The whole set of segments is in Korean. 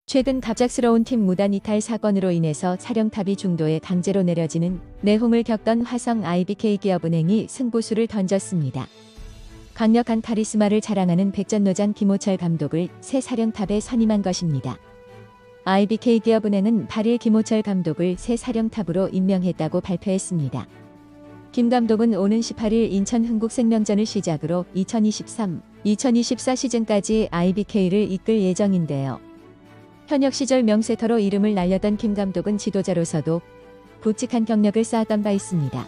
최근 갑작스러운 팀 무단 이탈 사건으로 인해서 사령탑이 중도에 강제로 내려지는 내홍을 겪던 화성 IBK 기업은행이 승부수를 던졌습니다. 강력한 카리스마를 자랑하는 백전노장 김호철 감독을 새 사령탑에 선임한 것입니다. IBK 기업은행은 8일 김호철 감독을 새 사령탑으로 임명했다고 발표했습니다. 김 감독은 오는 18일 인천 흥국생명전을 시작으로 2023-2024 시즌까지 IBK를 이끌 예정인데요. 현역 시절 명세터로 이름을 날렸던 김 감독은 지도자로서도 굵직한 경력을 쌓았던 바 있습니다.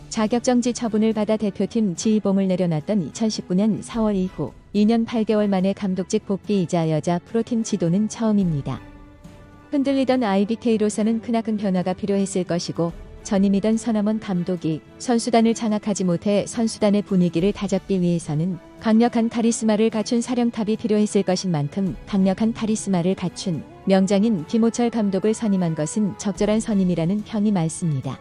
자격정지 처분을 받아 대표팀 지휘봉을 내려놨던 2019년 4월 이후 2년 8개월 만에 감독직 복귀이자 여자 프로팀 지도는 처음입니다. 흔들리던 IBK로서는 크나큰 변화가 필요했을 것이고 전임이던 서남원 감독이 선수단을 장악하지 못해 선수단의 분위기를 다잡기 위해서는 강력한 카리스마를 갖춘 사령탑이 필요했을 것인 만큼 강력한 카리스마를 갖춘 명장인 김호철 감독을 선임한 것은 적절한 선임이라는 평이 많습니다.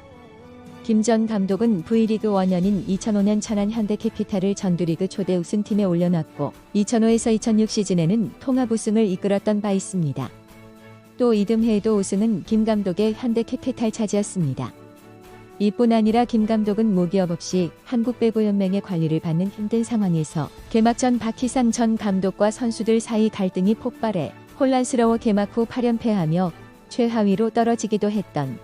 김 전 감독은 V리그 원년인 2005년 천안 현대캐피탈을 전두리그 초대 우승팀에 올려놨고 2005에서 2006 시즌에는 통합 우승을 이끌었던 바 있습니다. 또 이듬해에도 우승은 김 감독의 현대캐피탈 차지였습니다. 이뿐 아니라 김 감독은 무기업 없이 한국배구연맹의 관리를 받는 힘든 상황에서 개막 전 박희상 전 감독과 선수들 사이 갈등이 폭발해 혼란스러워 개막 후 8연패하며 최하위로 떨어지기도 했던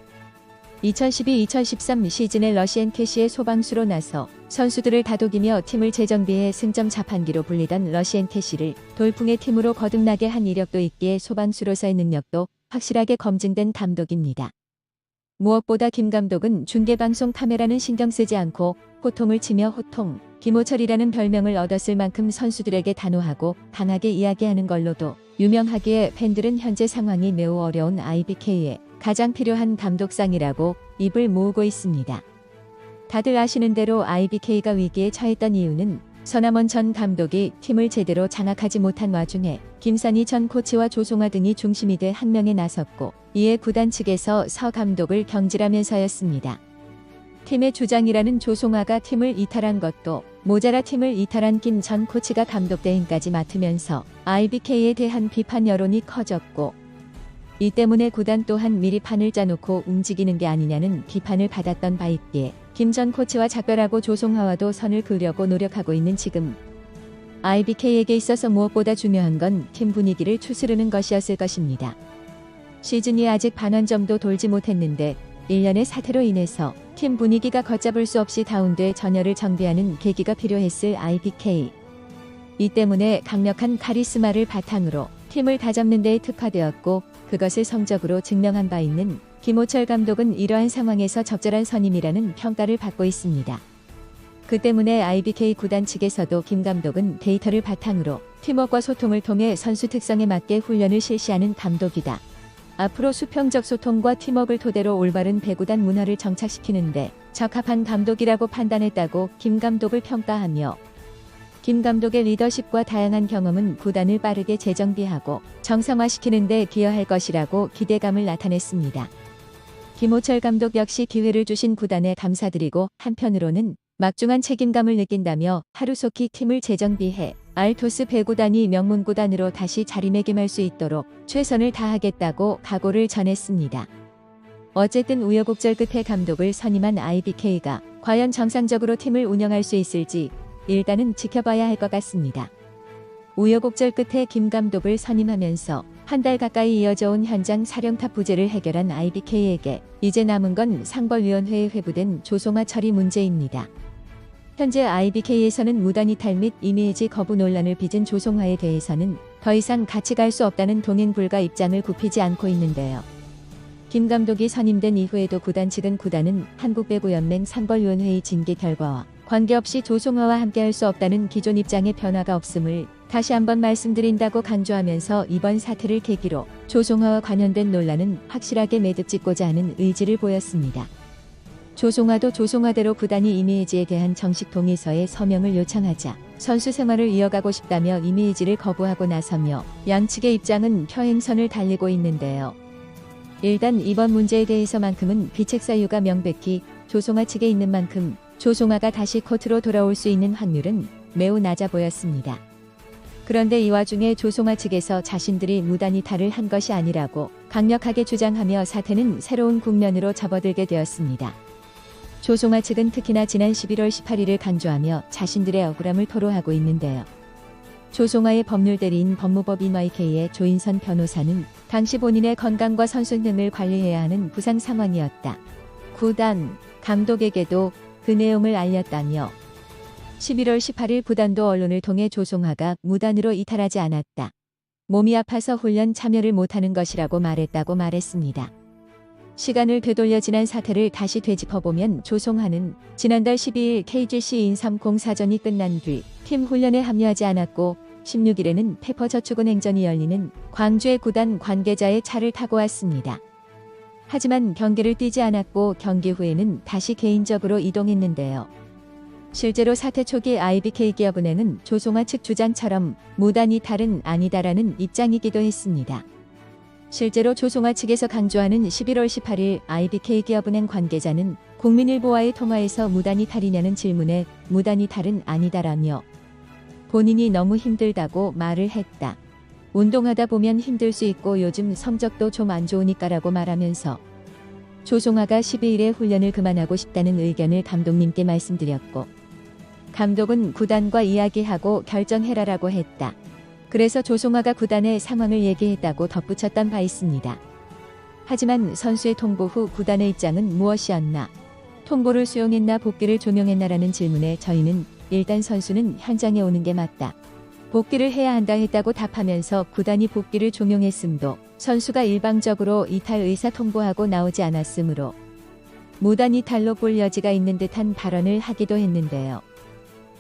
2012-2013 시즌의 러시앤캐시의 소방수로 나서 선수들을 다독이며 팀을 재정비해 승점 자판기로 불리던 러시앤캐시를 돌풍의 팀으로 거듭나게 한 이력도 있기에 소방수로서의 능력도 확실하게 검증된 감독입니다. 무엇보다 김 감독은 중계방송 카메라는 신경 쓰지 않고 호통을 치며 호통, 김호철이라는 별명을 얻었을 만큼 선수들에게 단호하고 강하게 이야기하는 걸로도 유명하기에 팬들은 현재 상황이 매우 어려운 IBK에 가장 필요한 감독상이라고 입을 모으고 있습니다. 다들 아시는 대로 IBK가 위기에 처했던 이유는 서남원 전 감독이 팀을 제대로 장악하지 못한 와중에 김선희 전 코치와 조송아 등이 중심이 돼 항명에 나섰고 이에 구단 측에서 서 감독을 경질하면서였습니다. 팀의 주장이라는 조송아가 팀을 이탈한 것도 모자라 팀을 이탈한 김 전 코치가 감독 대행까지 맡으면서 IBK에 대한 비판 여론이 커졌고 이 때문에 구단 또한 미리 판을 짜놓고 움직이는 게 아니냐는 비판을 받았던 바 있기에 김 전 코치와 작별하고 조송아와도 선을 그으려고 노력하고 있는 지금 IBK에게 있어서 무엇보다 중요한 건 팀 분위기를 추스르는 것이었을 것입니다. 시즌이 아직 반환점도 돌지 못했는데 1년의 사태로 인해서 팀 분위기가 걷잡을 수 없이 다운돼 전열을 정비하는 계기가 필요했을 IBK. 이 때문에 강력한 카리스마를 바탕으로 팀을 다잡는 데에 특화되었고 그것을 성적으로 증명한 바 있는 김호철 감독은 이러한 상황에서 적절한 선임이라는 평가를 받고 있습니다. 그 때문에 IBK 구단 측에서도 김 감독은 데이터를 바탕으로 팀워크와 소통을 통해 선수 특성에 맞게 훈련을 실시하는 감독이다. 앞으로 수평적 소통과 팀워크를 토대로 올바른 배구단 문화를 정착시키는데 적합한 감독이라고 판단했다고 김 감독을 평가하며 김 감독의 리더십과 다양한 경험은 구단을 빠르게 재정비하고 정상화시키는 데 기여할 것이라고 기대감을 나타냈습니다. 김호철 감독 역시 기회를 주신 구단에 감사드리고 한편으로는 막중한 책임감을 느낀다며 하루속히 팀을 재정비해 알토스 배구단이 명문구단으로 다시 자리매김할 수 있도록 최선을 다하겠다고 각오를 전했습니다. 어쨌든 우여곡절 끝에 감독을 선임한 IBK가 과연 정상적으로 팀을 운영할 수 있을지 일단은 지켜봐야 할 것 같습니다. 우여곡절 끝에 김 감독을 선임하면서 한 달 가까이 이어져온 현장 사령탑 부재를 해결한 IBK에게 이제 남은 건 상벌위원회에 회부된 조송아 처리 문제입니다. 현재 IBK에서는 무단 이탈 및 이미지 거부 논란을 빚은 조송아에 대해서는 더 이상 같이 갈 수 없다는 동행 불가 입장을 굽히지 않고 있는데요. 김 감독이 선임된 이후에도 구단 측은 구단은 한국배구연맹 상벌위원회의 징계 결과와 관계없이 조송아와 함께할 수 없다는 기존 입장에 변화가 없음을 다시 한번 말씀드린다고 강조하면서 이번 사태를 계기로 조송아와 관련된 논란은 확실하게 매듭짓고자 하는 의지를 보였습니다. 조송아도 조송아대로 구단이 이미지에 대한 정식 동의서에 서명을 요청하자 선수 생활을 이어가고 싶다며 이미지를 거부하고 나서며 양측의 입장은 평행선을 달리고 있는데요. 일단 이번 문제에 대해서만큼은 비책 사유가 명백히 조송아 측에 있는 만큼 조송아가 다시 코트로 돌아올 수 있는 확률은 매우 낮아 보였습니다. 그런데 이 와중에 조송아 측에서 자신들이 무단 이탈을 한 것이 아니라고 강력하게 주장하며 사태는 새로운 국면으로 접어들게 되었습니다. 조송아 측은 특히나 지난 11월 18일을 강조하며 자신들의 억울함을 토로하고 있는데요. 조송아의 법률 대리인 법무법인 YK의 조인선 변호사는 당시 본인의 건강과 선수 등을 관리해야 하는 부상 상황이었다. 구단, 감독에게도 그 내용을 알렸다며 11월 18일 구단도 언론을 통해 조송아가 무단으로 이탈하지 않았다. 몸이 아파서 훈련 참여를 못하는 것이라고 말했다고 말했습니다. 시간을 되돌려 지난 사태를 다시 되짚어보면 조송아는 지난달 12일 KGC 인삼공 사전이 끝난 뒤 팀 훈련에 합류하지 않았고 16일에는 페퍼저축은행전이 열리는 광주의 구단 관계자의 차를 타고 왔습니다. 하지만 경기를 뛰지 않았고 경기 후에는 다시 개인적으로 이동했는데요. 실제로 사태 초기 IBK기업은행은 조송아 측 주장처럼 무단 이탈은 아니다라는 입장이기도 했습니다. 실제로 조송아 측에서 강조하는 11월 18일 IBK기업은행 관계자는 국민일보와의 통화에서 무단 이탈이냐는 질문에 무단 이탈은 아니다라며 본인이 너무 힘들다고 말을 했다. 운동하다 보면 힘들 수 있고 요즘 성적도 좀 안 좋으니까라고 말하면서 조송아가 12일에 훈련을 그만하고 싶다는 의견을 감독님께 말씀드렸고 감독은 구단과 이야기하고 결정해라라고 했다. 그래서 조송아가 구단의 상황을 얘기했다고 덧붙였던 바 있습니다. 하지만 선수의 통보 후 구단의 입장은 무엇이었나? 통보를 수용했나 복귀를 종용했나라는 질문에 저희는 일단 선수는 현장에 오는 게 맞다. 복귀를 해야 한다 했다고 답하면서 구단이 복귀를 종용했음도 선수가 일방적으로 이탈 의사 통보하고 나오지 않았으므로 무단 이탈로 볼 여지가 있는 듯한 발언을 하기도 했는데요.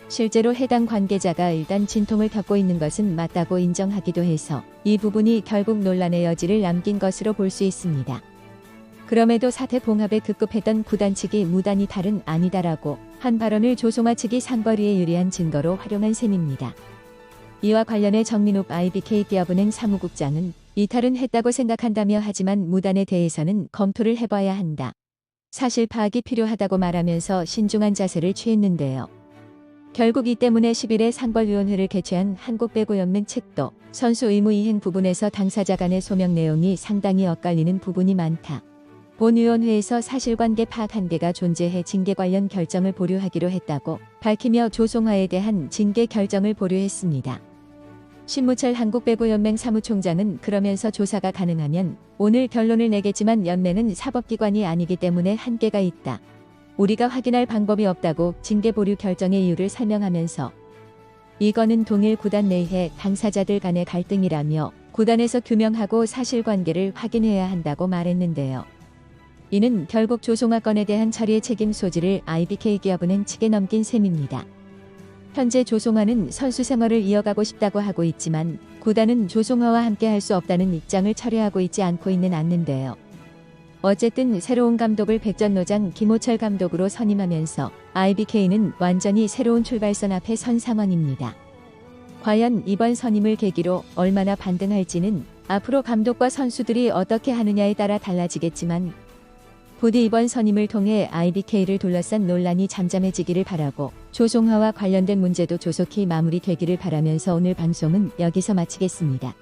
실제로 해당 관계자가 일단 진통을 겪고 있는 것은 맞다고 인정하기도 해서 이 부분이 결국 논란의 여지를 남긴 것으로 볼 수 있습니다. 그럼에도 사태 봉합에 급급했던 구단 측이 무단 이탈은 아니다라고 한 발언을 조송아 측이 상벌이에 유리한 증거로 활용한 셈입니다. 이와 관련해 정민욱 IBK기업은행 사무국장은 이탈은 했다고 생각한다며 하지만 무단에 대해서는 검토를 해봐야 한다. 사실 파악이 필요하다고 말하면서 신중한 자세를 취했는데요. 결국 이 때문에 10일에 상벌위원회를 개최한 한국배구연맹 측도 선수 의무 이행 부분에서 당사자 간의 소명 내용이 상당히 엇갈리는 부분이 많다. 본위원회에서 사실관계 파악 한계가 존재해 징계 관련 결정을 보류하기로 했다고 밝히며 조송아에 대한 징계 결정을 보류했습니다. 신무철 한국배구연맹 사무총장은 그러면서 조사가 가능하면 오늘 결론을 내겠지만 연맹은 사법기관이 아니기 때문에 한계가 있다. 우리가 확인할 방법이 없다고 징계 보류 결정의 이유를 설명하면서 이거는 동일 구단 내의 당사자들 간의 갈등이라며 구단에서 규명하고 사실관계를 확인해야 한다고 말했는데요. 이는 결국 조송아 건에 대한 처리의 책임 소지를 IBK기업은행 측에 넘긴 셈입니다. 현재 조송아는 선수 생활을 이어가고 싶다고 하고 있지만 구단은 조송아와 함께 할 수 없다는 입장을 철회하고 있지 않는데요. 어쨌든 새로운 감독을 백전노장 김호철 감독으로 선임하면서 IBK는 완전히 새로운 출발선 앞에 선 상황입니다. 과연 이번 선임을 계기로 얼마나 반등할지는 앞으로 감독과 선수들이 어떻게 하느냐에 따라 달라지겠지만 부디 이번 선임을 통해 IBK를 둘러싼 논란이 잠잠해지기를 바라고 조송아와 관련된 문제도 조속히 마무리되기를 바라면서 오늘 방송은 여기서 마치겠습니다.